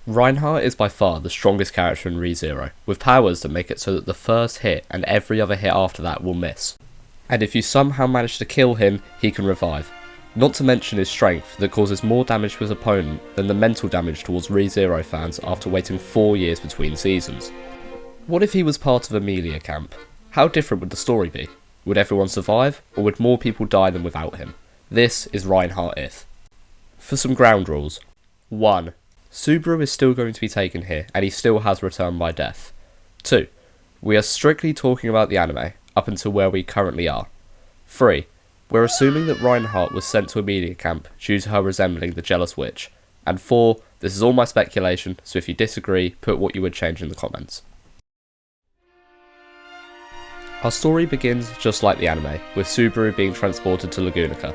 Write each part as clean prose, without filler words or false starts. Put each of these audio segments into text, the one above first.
Reinhardt is by far the strongest character in ReZero, with powers that make it so that the first hit and every other hit after that will miss. And if you somehow manage to kill him, he can revive. Not to mention his strength that causes more damage to his opponent than the mental damage towards ReZero fans after waiting 4 years between seasons. What if he was part of Emilia camp? How different would the story be? Would everyone survive, or would more people die than without him? This is Reinhard IF. For some ground rules. 1. Subaru is still going to be taken here, and he still has Return by Death. 2. We are strictly talking about the anime, up until where we currently are. 3. We're assuming that Reinhardt was sent to Emilia camp due to her resembling the Jealous Witch. And 4. This is all my speculation, so if you disagree, put what you would change in the comments. Our story begins just like the anime, with Subaru being transported to Lagunica.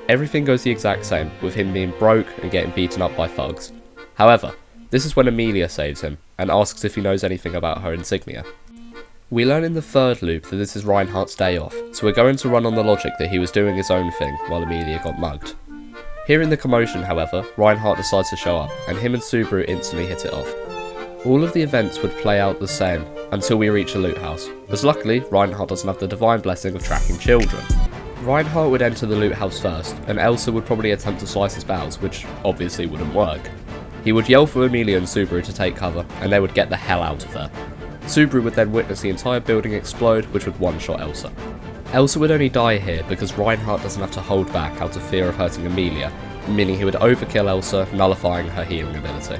Everything goes the exact same, with him being broke and getting beaten up by thugs. However, this is when Emilia saves him, and asks if he knows anything about her insignia. We learn in the third loop that this is Reinhardt's day off, so we're going to run on the logic that he was doing his own thing while Emilia got mugged. Hearing the commotion, however, Reinhardt decides to show up, and him and Subaru instantly hit it off. All of the events would play out the same, until we reach a loot house, as luckily Reinhardt doesn't have the divine blessing of tracking children. Reinhardt would enter the loot house first, and Elsa would probably attempt to slice his bowels, which obviously wouldn't work. He would yell for Emilia and Subaru to take cover, and they would get the hell out of there. Subaru would then witness the entire building explode, which would one-shot Elsa. Elsa would only die here because Reinhardt doesn't have to hold back out of fear of hurting Emilia, meaning he would overkill Elsa, nullifying her healing ability.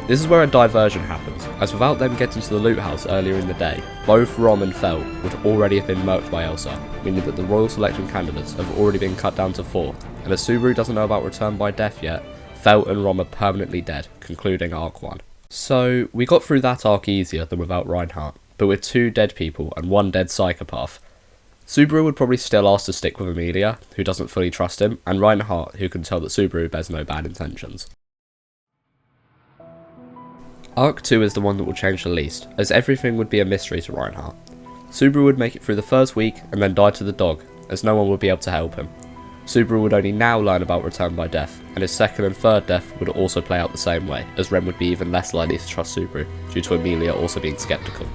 This is where a diversion happens, as without them getting to the loot house earlier in the day, both Rom and Felt would already have been murked by Elsa, meaning that the royal selection candidates have already been cut down to 4, and as Subaru doesn't know about Return by Death yet, Felt and Rom are permanently dead, concluding Arc 1. So, we got through that arc easier than without Reinhardt, but with 2 dead people and 1 dead psychopath. Subaru would probably still ask to stick with Emilia, who doesn't fully trust him, and Reinhardt, who can tell that Subaru bears no bad intentions. Arc 2 is the one that will change the least, as everything would be a mystery to Reinhardt. Subaru would make it through the first week and then die to the dog, as no one would be able to help him. Subaru would only now learn about Return by Death, and his second and third death would also play out the same way, as Ren would be even less likely to trust Subaru, due to Emilia also being skeptical.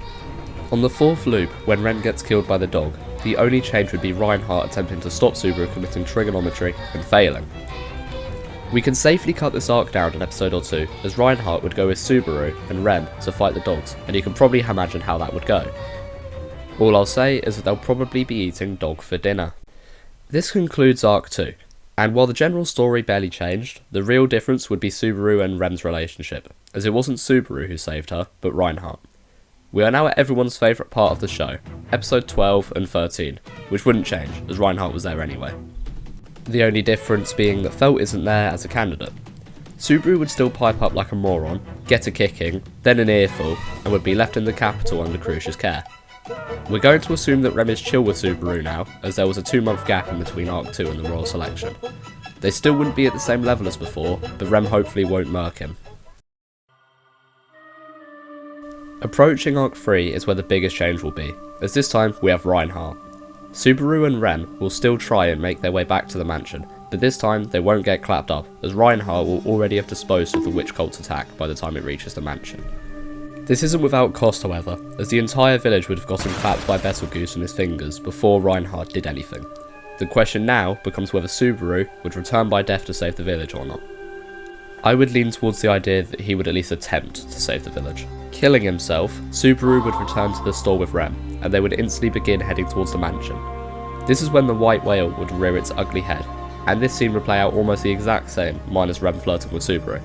On the 4th loop, when Ren gets killed by the dog, the only change would be Reinhardt attempting to stop Subaru committing trigonometry and failing. We can safely cut this arc down an episode or 2, as Reinhardt would go with Subaru and Ren to fight the dogs, and you can probably imagine how that would go. All I'll say is that they'll probably be eating dog for dinner. This concludes Arc 2, and while the general story barely changed, the real difference would be Subaru and Ren's relationship, as it wasn't Subaru who saved her, but Reinhardt. We are now at everyone's favourite part of the show, episode 12 and 13, which wouldn't change, as Reinhardt was there anyway. The only difference being that Felt isn't there as a candidate. Subaru would still pipe up like a moron, get a kicking, then an earful, and would be left in the capital under Crucia's care. We're going to assume that Rem is chill with Subaru now, as there was a 2-month gap in between Arc 2 and the Royal Selection. They still wouldn't be at the same level as before, but Rem hopefully won't murk him. Approaching Arc 3 is where the biggest change will be, as this time we have Reinhardt. Subaru and Ren will still try and make their way back to the mansion, but this time they won't get clapped up, as Reinhardt will already have disposed of the witch cult's attack by the time it reaches the mansion. This isn't without cost, however, as the entire village would have gotten clapped by Betelgeuse on his fingers before Reinhardt did anything. The question now becomes whether Subaru would return by death to save the village or not. I would lean towards the idea that he would at least attempt to save the village. Killing himself, Subaru would return to the store with Rem, and they would instantly begin heading towards the mansion. This is when the white whale would rear its ugly head, and this scene would play out almost the exact same, minus Rem flirting with Subaru.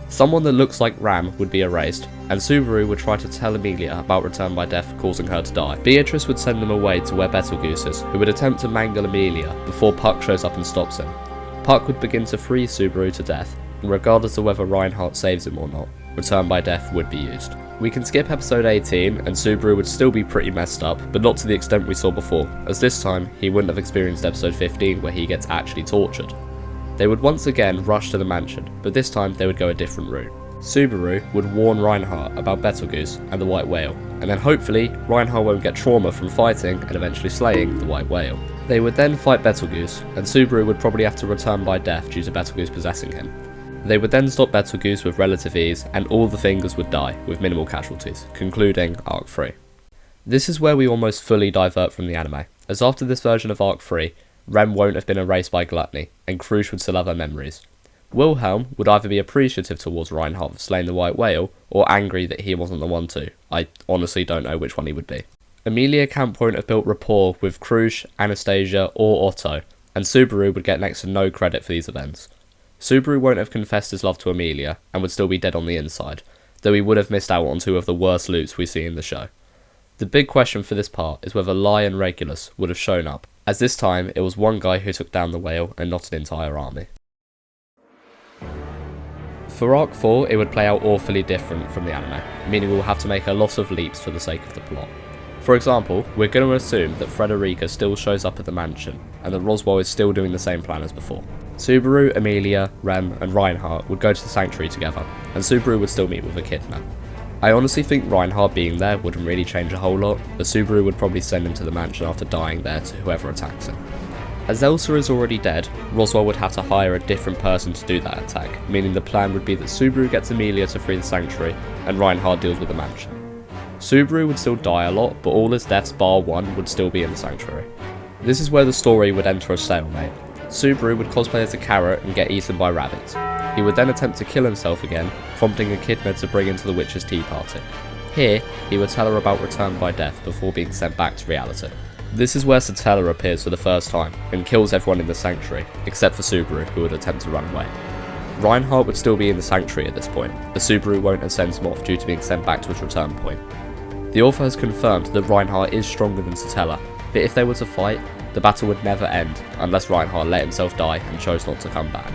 Someone that looks like Ram would be erased, and Subaru would try to tell Emilia about Return by Death, causing her to die. Beatrice would send them away to where Betelgeuse is, who would attempt to mangle Emilia before Puck shows up and stops him. Puck would begin to freeze Subaru to death, and regardless of whether Reinhardt saves him or not, Return by Death would be used. We can skip episode 18, and Subaru would still be pretty messed up, but not to the extent we saw before, as this time he wouldn't have experienced episode 15 where he gets actually tortured. They would once again rush to the mansion, but this time they would go a different route. Subaru would warn Reinhardt about Betelgeuse and the White Whale, and then hopefully Reinhardt won't get trauma from fighting and eventually slaying the White Whale. They would then fight Betelgeuse, and Subaru would probably have to return by death due to Betelgeuse possessing him. They would then stop Betelgeuse with relative ease, and all the fingers would die, with minimal casualties, concluding Arc 3. This is where we almost fully divert from the anime, as after this version of Arc 3, Rem won't have been erased by gluttony, and Krusch would still have her memories. Wilhelm would either be appreciative towards Reinhard for slaying the white whale, or angry that he wasn't the one to. I honestly don't know which one he would be. Emilia Camp won't have built rapport with Krusch, Anastasia, or Otto, and Subaru would get next to no credit for these events. Subaru won't have confessed his love to Emilia, and would still be dead on the inside, though he would have missed out on two of the worst loops we see in the show. The big question for this part is whether Lai and Regulus would have shown up, as this time it was one guy who took down the whale and not an entire army. For Arc 4 it would play out awfully different from the anime, meaning we'll have to make a lot of leaps for the sake of the plot. For example, we're going to assume that Frederica still shows up at the mansion, and that Roswell is still doing the same plan as before. Subaru, Emilia, Rem and Reinhard would go to the sanctuary together, and Subaru would still meet with Echidna. I honestly think Reinhard being there wouldn't really change a whole lot, as Subaru would probably send him to the mansion after dying there to whoever attacks him. As Elsa is already dead, Roswell would have to hire a different person to do that attack, meaning the plan would be that Subaru gets Emilia to free the sanctuary, and Reinhard deals with the mansion. Subaru would still die a lot, but all his deaths bar one would still be in the sanctuary. This is where the story would enter a stalemate. Subaru would cosplay as a carrot and get eaten by rabbits. He would then attempt to kill himself again, prompting Echidna to bring him to the witch's tea party. Here, he would tell her about Return by Death before being sent back to reality. This is where Satella appears for the first time, and kills everyone in the sanctuary, except for Subaru, who would attempt to run away. Reinhard would still be in the sanctuary at this point, but Subaru won't have sent him off due to being sent back to his return point. The author has confirmed that Reinhard is stronger than Satella, but if they were to fight, the battle would never end, unless Reinhard let himself die and chose not to come back.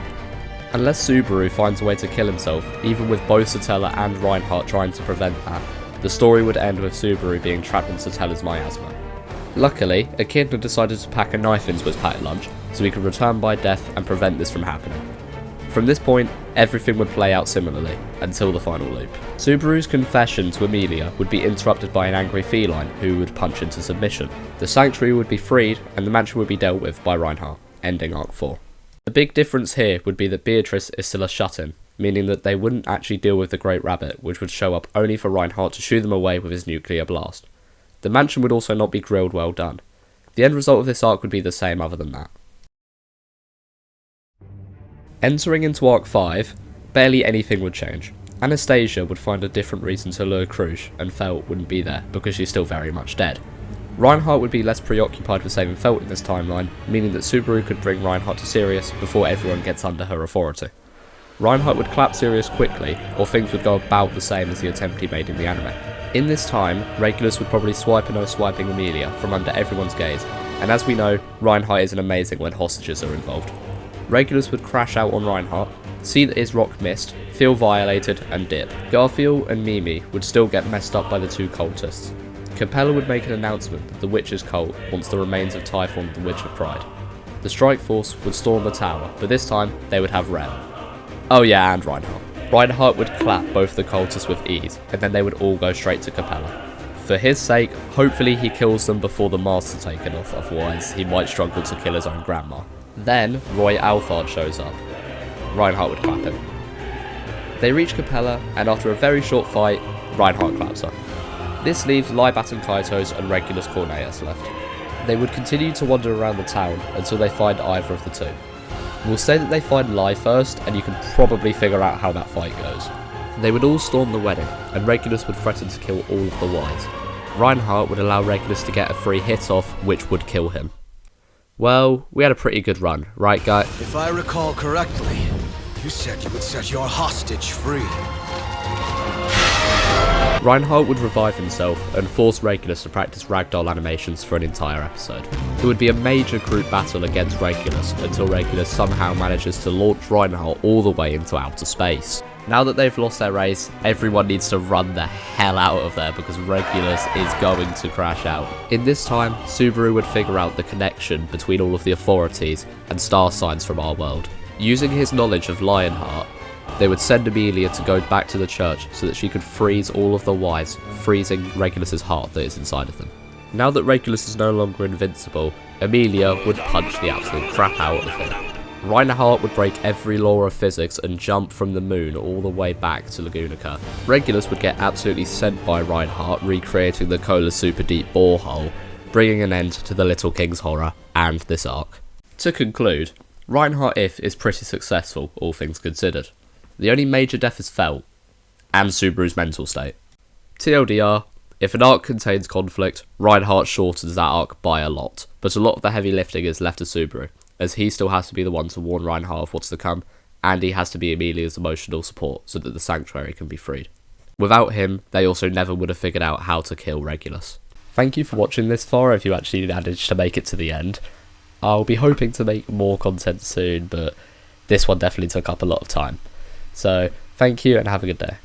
Unless Subaru finds a way to kill himself, even with both Satella and Reinhard trying to prevent that, the story would end with Subaru being trapped in Satella's miasma. Luckily, Echidna decided to pack a knife into his packed lunch, so he could return by death and prevent this from happening. From this point, everything would play out similarly, until the final loop. Subaru's confession to Emilia would be interrupted by an angry feline who would punch into submission. The sanctuary would be freed, and the mansion would be dealt with by Reinhard, ending Arc 4. The big difference here would be that Beatrice is still a shut-in, meaning that they wouldn't actually deal with the Great Rabbit, which would show up only for Reinhard to shoo them away with his nuclear blast. The mansion would also not be grilled well done. The end result of this arc would be the same other than that. Entering into Arc 5, barely anything would change. Anastasia would find a different reason to lure Krusch, and Felt wouldn't be there because she's still very much dead. Reinhard would be less preoccupied with saving Felt in this timeline, meaning that Subaru could bring Reinhard to Sirius before everyone gets under her authority. Reinhard would clap Sirius quickly, or things would go about the same as the attempt he made in the anime. In this time, Regulus would probably swipe and swiping Emilia from under everyone's gaze, and as we know, Reinhard isn't amazing when hostages are involved. Regulus would crash out on Reinhard, see that his rock missed, feel violated, and dip. Garfield and Mimi would still get messed up by the two cultists. Capella would make an announcement that the Witch's cult wants the remains of Typhon, the Witch of Pride. The Strike Force would storm the tower, but this time they would have Rem. Oh yeah, and Reinhard. Reinhard would clap both the cultists with ease, and then they would all go straight to Capella. For his sake, hopefully he kills them before the masks are taken off, otherwise he might struggle to kill his own grandma. Then, Roy Alphard shows up. Reinhard would clap him. They reach Capella, and after a very short fight, Reinhard claps her. This leaves Lybat and Kaitos and Regulus Cornelius left. They would continue to wander around the town until they find either of the two. We'll say that they find Lai first, and you can probably figure out how that fight goes. They would all storm the wedding, and Regulus would threaten to kill all of the wives. Reinhard would allow Regulus to get a free hit off, which would kill him. Well, we had a pretty good run, right guy? If I recall correctly, you said you would set your hostage free. Reinhard would revive himself and force Regulus to practice ragdoll animations for an entire episode. It would be a major group battle against Regulus until Regulus somehow manages to launch Reinhard all the way into outer space. Now that they've lost their race, everyone needs to run the hell out of there because Regulus is going to crash out. In this time, Subaru would figure out the connection between all of the authorities and star signs from our world. Using his knowledge of Lionheart, they would send Emilia to go back to the church so that she could freeze all of the wives, freezing Regulus's heart that is inside of them. Now that Regulus is no longer invincible, Emilia would punch the absolute crap out of him. Reinhard would break every law of physics and jump from the moon all the way back to Lagunica. Regulus would get absolutely sent by Reinhard, recreating the Cola super deep borehole, bringing an end to the Little King's horror and this arc. To conclude, Reinhard IF is pretty successful, all things considered. The only major death is felt, and Subaru's mental state. TLDR, if an arc contains conflict, Reinhard shortens that arc by a lot, but a lot of the heavy lifting is left to Subaru, as he still has to be the one to warn Reinhard of what's to come, and he has to be Emilia's emotional support so that the sanctuary can be freed. Without him, they also never would have figured out how to kill Regulus. Thank you for watching this far if you actually managed to make it to the end. I'll be hoping to make more content soon, but this one definitely took up a lot of time. So, thank you and have a good day.